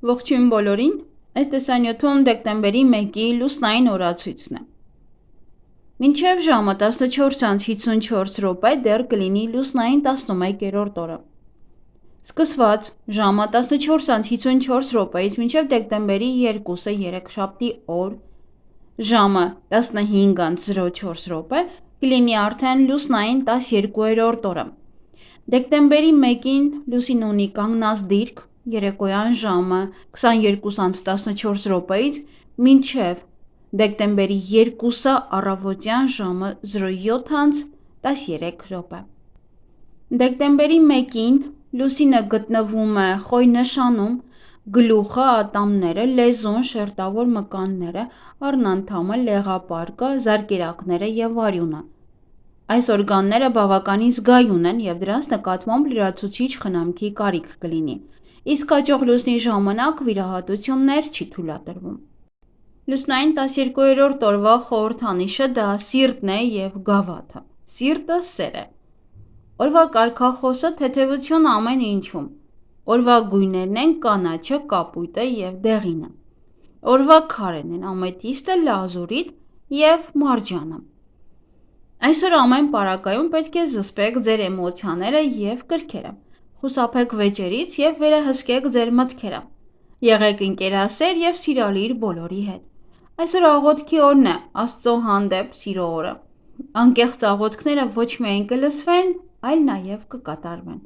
Ողջույն բոլորին, այս տեսանյութում դեկտեմբերի 1-ի լուսնային օրացույցն է։ Մինչև ժամը 14:54 դեռ կլինի լուսնային 11-րդ օրը։ Սկսված ժամը 14:54-ից մինչև դեկտեմբերի 2-ը երեքշաբթի օր, ժամը 15:04 կլինի արդեն լուսնային 12-րդ օրը։ Դեկտեմբերի 1-ին լուսինը ունի կանգնած դիրք երեկոյան ժամը 22:14-ից մինչև դեկտեմբերի 2-ը առավոտյան ժամը 07:13։ Դեկտեմբերի 1-ին լուսինը գտնվում է Խոյ նշանում, գլուխը, ատամները, լեզուն, շերտավոր մկանները, առնանդամը, լեղապարկը, զարկերակները և արյունը։ Այս օրգանները բավականին զգայուն են և դրանց նկատմամբ լրացուցիչ խնամքի կարիք կլինի, իսկ հաջող լուսնի ժամանակ վիրահատություններ չի թույլատրվում։ Լուսնային 12-րդ օրվա խորհրդանիշը դա սիրտն է և գավաթը։ Սիրտը սեր է։ Օրվա կարգախոսը թեթևություն ամեն ինչում։ Օրվա գույներն են կանաչը, կապույտը և դեղինը։ Օրվա քարերն են ամեթիստը, լազուրիտ և մարջանը։ Այսօր ամեն պարագայում պետք է զսպեք ձեր էմոցիաները և կրքերը, խուսափեք վեճերից և վերահսկեք ձեր մտքերը։ Եղեք ընկերասեր և սիրալիր բոլորի հետ։ Այսօր աղոթքի օրն է, Աստծո հանդեպ սիրո օրը։ Անկեղծ աղոթքները ոչ միայն կլսվեն, այլ նաև կկատարվեն։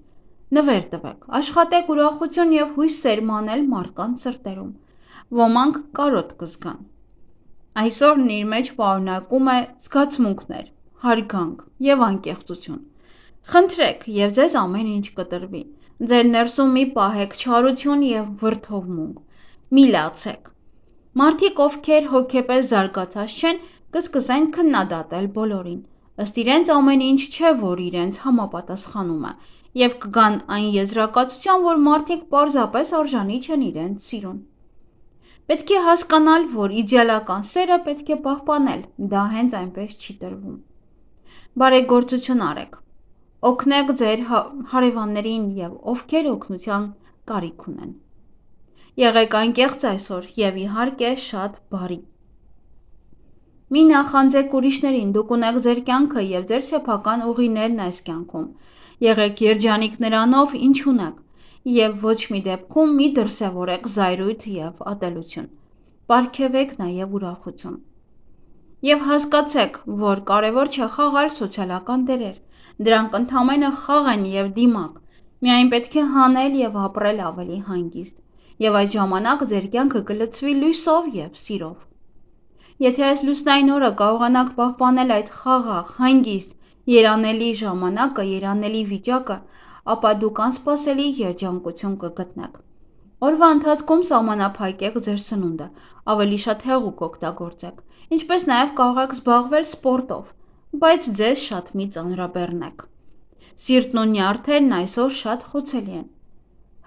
Նվեր տվեք, աշխատեք ուրախություն և հույս սերմանել մարդկանց սրտերում։ Ոմանք կարոտ կզգան։ Այսօրն իր մեջ պարունակում է զգացմունքներ, հարգանք և անկեղծություն։ Խնդրեք և ձեզ ամեն ինչ կտրվի։ Ձեր ներսում մի պահեք չարություն և վրդովմունք։ Մի լացեք։ Մարդիկ, ովքեր հոգեպես զարգացած չեն, կսկսեն քննադատել բոլորին։ Ըստ իրենց ամեն ինչ չէ, որ իրենց համապատասխանում է, և կգան այն եզրակացության, որ մարդիկ պարզապես արժանի չեն իրենց սիրուն։ Պետք է հասկանալ, որ իդեալական սերը պետք է պահպանել, դա հենց այնպես չի տրվում։ Բարեգործություն արեք։ Օգնեք ձեր հարևաններին և ովքեր օգնության կարիք ունեն։ Եղեք անկեղծ այսօր և իհարկե շատ բարի։ Մի նախանձեք ուրիշներին, դուք ունեք ձեր կյանքը և ձեր սեփական ուղիներն այս կյանքում։ Եղեք երջանիկ նրանով, ինչ ունեք, և ոչ մի դեպքում մի դրսևորեք զայրույթ և ատելություն։ Պարգևեք նաև ուրախություն։ Եվ հասկացեք, որ կարևոր չէ խաղալ սոցիալական դերեր։ Դրանք ընդամենը խաղ են և դիմակ։ Միայն պետք է հանել և ապրել ավելի հանգիստ։ Եվ այդ ժամանակ ձեր կյանքը կլցվի լույսով և սիրով։ Եթե այս լուսնային օրը կարողանաք պահպանել այդ խաղաղ, հանգիստ, երանելի ժամանակը, երանելի վիճակը, ապա դուք անսպասելի երջանկություն կգտնեք։ Օրվա ընթացքում սահմանափակեք ձեր սնունդը, ավելի շատ հեղուկ օգտագործեք, ինչպես նաև կարող եք զբաղվել սպորտով, բայց ձեզ շատ մի ծանրաբեռնեք։ Սիրտն ու նյարդերն այսօր շատ խոցելի են։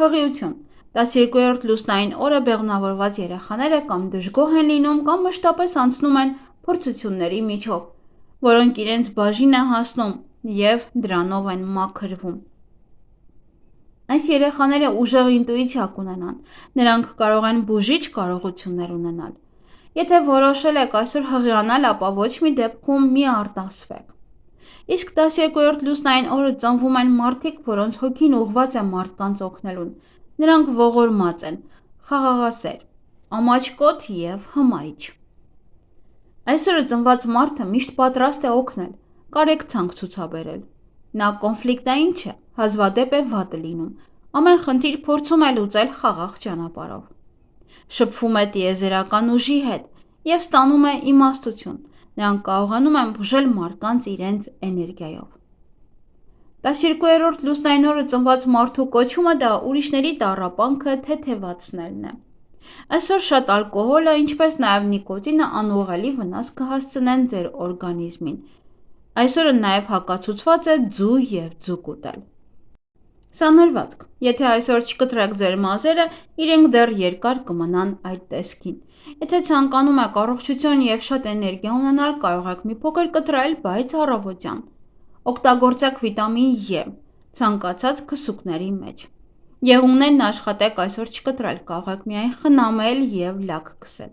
Հղիություն։ 12-րդ լուսնային օրը բեղմնավորված երեխաները կամ դժգոհ են լինում, կամ մշտապես անցնում են փորձությունների միջով, որոնք իրենց բաժին է հասնում և դրանով են մաքրվում։ Այս երեխաները ուժեղ ինտուիցիա կունենան, նրանք կարող են բուժիչ կարողություններ ունենալ։ Եթե որոշել եք այսօր հղիանալ, ապա ոչ մի դեպքում մի արտասվեք։ Իսկ 12-րդ լուսնային օրը ծնվում են մարդիկ, որոնց հոգին ուղղված է մարդկանց օգնելուն։ Նրանք ողորմած են, խաղաղասեր, ամաչկոտ և հմայիչ։ Այսօրը ծնված մարդը միշտ պատրաստ է օգնել, կարեկցանք ցուցաբերել։ Նա կոնֆլիկտային չէ, հազվադեպ է վատ լինում, ամեն խնդիր փորձում է լուծել խաղաղ ճանապարհով։ Շփվում է տիեզերական ուժի հետ և ստանում է իմաստություն։ Նրանք կարողանում են բուժել մարդկանց իրենց էներգիայով։ 12-րդ լուսնային օրը ծնված մարդու կոչումը դա ուրիշների տառապանքը թեթևացնելն է։ Այսօր շատ ալկոհոլը, ինչպես նաև նիկոտինը անուղղելի վնաս կհասցնեն ձեր օրգանիզմին։ Այսօրը նաև հակացուցված է ձու և ձուկ ուտել։ Սանրվածք։ Եթե այսօր չկտրեք ձեր մազերը, իրենք դեռ երկար կմնան այդ տեսքին։ Եթե ցանկանում եք առողջություն և շատ էներգիա ունենալ, կարող եք մի փոքր կտրել, բայց առավոտյան։ Օգտագործեք վիտամին E ցանկացած քսուկների մեջ։ Եղունգներն աշխատեք այսօր չկտրել, կարող եք միայն խնամել և լաք քսել։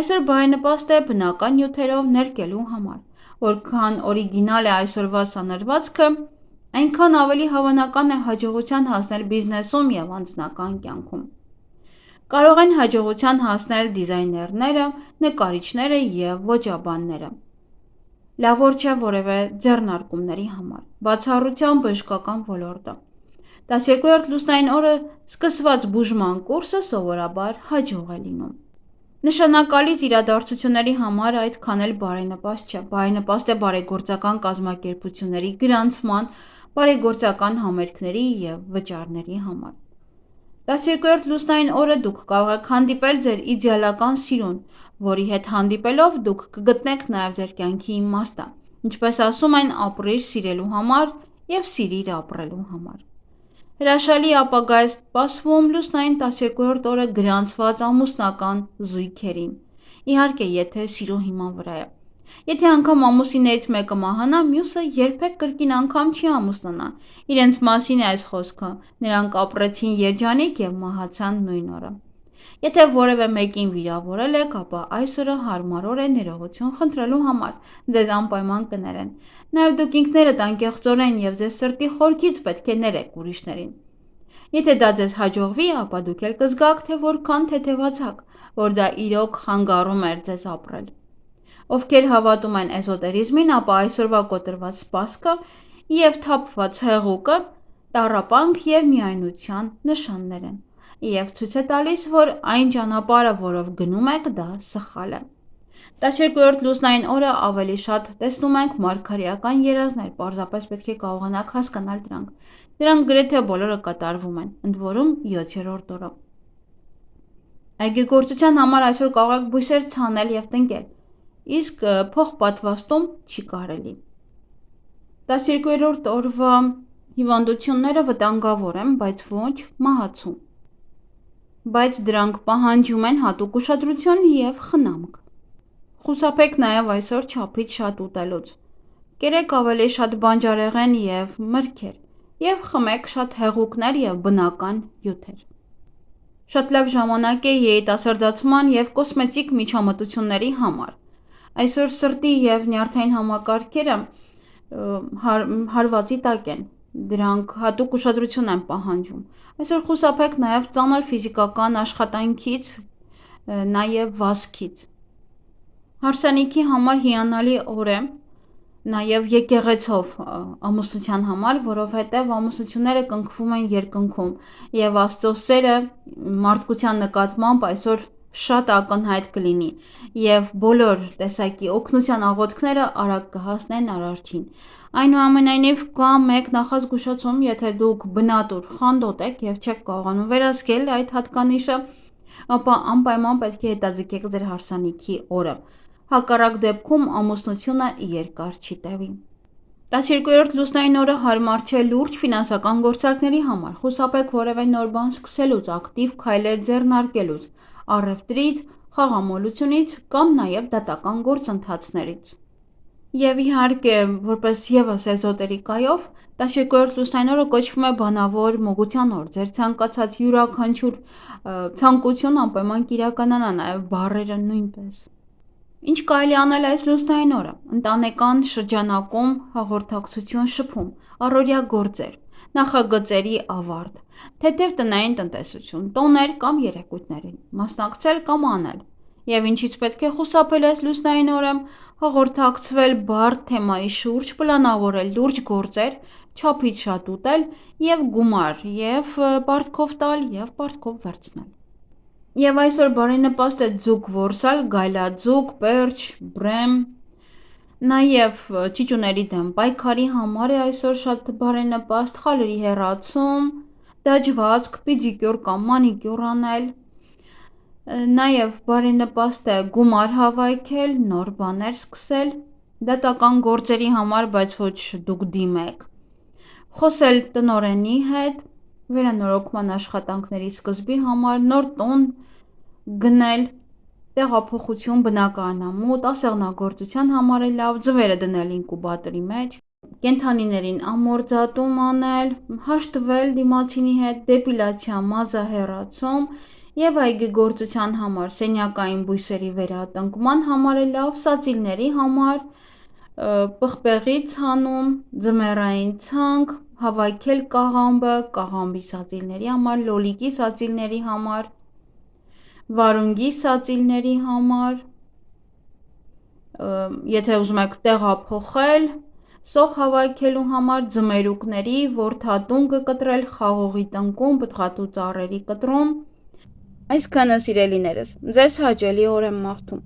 Այսօր բարենպաստ է բնական նյութերով ներկելու համար, որքան օրիգինալ է այսօրվա սանրվածքը, այնքան ավելի հավանական է հաջողության հասնել բիզնեսում և անձնական կյանքում։ Կարող են հաջողության հասնել դիզայներները, նկարիչները և ոճաբանները։ Լավ օր չէ որևէ ձեռնարկումների համար, բացառությամբ բժշկական ոլորտը։ 12-րդ լուսնային օրը սկսված բուժման կուրսը սովորաբար հաջող է լինում։ Նշանակալից իրադարձությունների համար այդքան էլ բարենպաստ չէ, բարենպաստ է բարեգործական կազմակերպությունների գրանցման, բարեգործական համերգների և վճարների համար։ 12-րդ լուսնային օրը դուք կարող եք հանդիպել ձեր իդեալական սիրուն, որի հետ հանդիպելով դուք կգտնեք նաև ձեր կյանքի իմաստը, ինչպես ասում են, ապրիր սիրելու համար և սիրիր ապրելու համար։ Հրաշալի ապագա է սպասվում լուսնային 12-րդ օրը գրանցված ամուսնական զույգերին, իհարկե, եթե սիրո հիման վրա է։ Եթե անգամ ամուսիններից մեկը մահանա, մյուսը երբեք կրկին անգամ չի ամուսնանա։ Իրենց մասին է այս խոսքը, նրանք ապրեցին երջանիկ և մահացան նույն օրը։ Եթե որևէ մեկին վիրավորել եք, ապա այսօրը հարմար օր է ներողություն խնդրելու համար, ձեզ անպայման կներեն։ Նաև դուք ինքներդ անկեղծորեն և ձեզ սրտի խորքից պետք է ներեք ուրիշներին։ Եթե դա ձեզ հաջողվի, ապա դուք էլ կզգաք, թե որքան թեթևացաք, որ դա իրոք խանգարում էր ձեզ ապրել։ Ովքեր հավատում են էզոտերիզմին, ապա այսօրվա կոտրված սպասքը և թափված հեղուկը տառապանք և միայնության նշաններ են, և ցույց է տալիս, որ այն ճանապարհը, որով գնում եք, դա սխալ է։ 12-րդ լուսնային օրը ավելի շատ տեսնում ենք մարգարեական երազներ, պարզապես պետք է կարողանաք հասկանալ դրանք։ Դրանք գրեթե բոլորը կատարվում են, ընդ որում 7-րդ օրը։ Այգեգործության համար այսօր կարող եք բույսեր ցանել և տնկել, իսկ փոխպատվաստում չի կարելի։ 12-րդ օրվա հիվանդությունները վտանգավոր են, բայց ոչ մահացու։ Բայց դրանք պահանջում են հատուկ ուշադրություն և խնամք։ Խուսափեք նաև այսօր չափից շատ ուտելուց։ Կերեք ավելի շատ բանջարեղեն և մրգեր և խմեք շատ հեղուկներ և բնական հյութեր։ Շատ լավ ժամանակ է երիտասարդացման և կոսմետիկ միջամտությունների համար։ Այսօր սրտի և նյարդային համակարգերը հարվածի տակ են, դրանք հատուկ ուշադրություն են պահանջում։ Այսօր խուսափեք նաև ծանր ֆիզիկական աշխատանքից, նաև վազքից։ Հարսանիքի համար հիանալի օր է նաև եկեղեցով ամուսնության համար, որովհետև ամուսնությունները կնքվում են երկնքում, և Աստծո սերը մարդկության նկատմամբ այսօր շատ ակնհայտ կլինի, և բոլոր տեսակի օգնության աղոթքները արագ կհասնեն Արարչին։ Այնուամենայնիվ, կա մեկ նախազգուշացում, եթե դուք բնատուր խանդոտ եք և չեք կարողանում վերահսկել այդ հատկանիշը, ապա անպայման պետք է հետաձգեք ձեր հարսանիքի օրը։ Հակառակ դեպքում ամուսնությունը երկար չի տևի։ 12-րդ լուսնային օրը հարմար չէ լուրջ ֆինանսական գործարքների համար։ Խուսափեք որևէ նոր բան սկսելուց, ակտիվ քայլեր ձեռնարկելուց, առևտրից, խաղամոլությունից կամ նաև դատական գործընթացներից։ Եվ իհարկե, որպես ևս էզոտերիկայով, 12-րդ լուսնային օրը կոչվում է բանավոր մոգության օր։ Ձեր ցանկացած յուրաքանչյուր ցանկություն անպայման կիրականանա, նաև բառերը նույնպես։ Ինչ կարելի անել այս լուսնային օրը։ Ընտանեկան շրջանակում հաղորդակցություն շփում, առօրյա գործեր, նախագծերի ավարտ, թեթև տնային տնտեսություն, տոներ կամ երեկույթներին, մասնակցել կամ անել։ Եվ ինչից պետք է խուսափել այս լուսնային օրը, հաղորդակցվել բարդ թեմայի շուրջ, պլանավորել լուրջ գործեր, չափից շատ ուտել և գումար և պարտքով տալ և պարտքով վերցնել։ Եվ այսօր բարենպաստ է ձուկ որսալ, գայլաձուկ, պերճ, բրեմ, նաև ճիճուների դեմ պայքարի համար է այսօր շատ բարենպաստ խալերի հեռացում, դաջվածք, պեդիկյուր կամ մանիկյուր անել։ Նաև բարենպաստ է գումար հավաքել, նոր բաներ սկսել, դատական գործերի համար, բայց ոչ դուք դիմեք։ Խոսել տնօրենի հետ, վերանորոգման աշխատանքների սկզբի համար, նոր տուն գնել, տեղափոխություն բնակարանամուտ, ասեղնագործության համար է լավ, ձվերը դնել ինկուբատորի մեջ։ կենդանիներին ամորձատում անել, հաշտվել դիմացինի հետ, դեպիլացիա մազահեռացում և այգեգործության համար, սենյակային բույսերի վերատնկման համար է լավ, սածիլների համար, պղպեղի ցանում, ձմեռային ցանք, հավաքել կաղամբը, կաղամբի սածիլների համար, լոլիկի սածիլների համար, վարունգի սածիլների համար, եթե ուզում եք տեղափոխել, սոխ հավաքելու համար, ձմերուկների, որդատունկը կտրել, խաղողի տնկում, պտղատու ծառերի կտրում, այսքանը սիրելիներս, ձեզ հաճելի օր եմ մաղթում: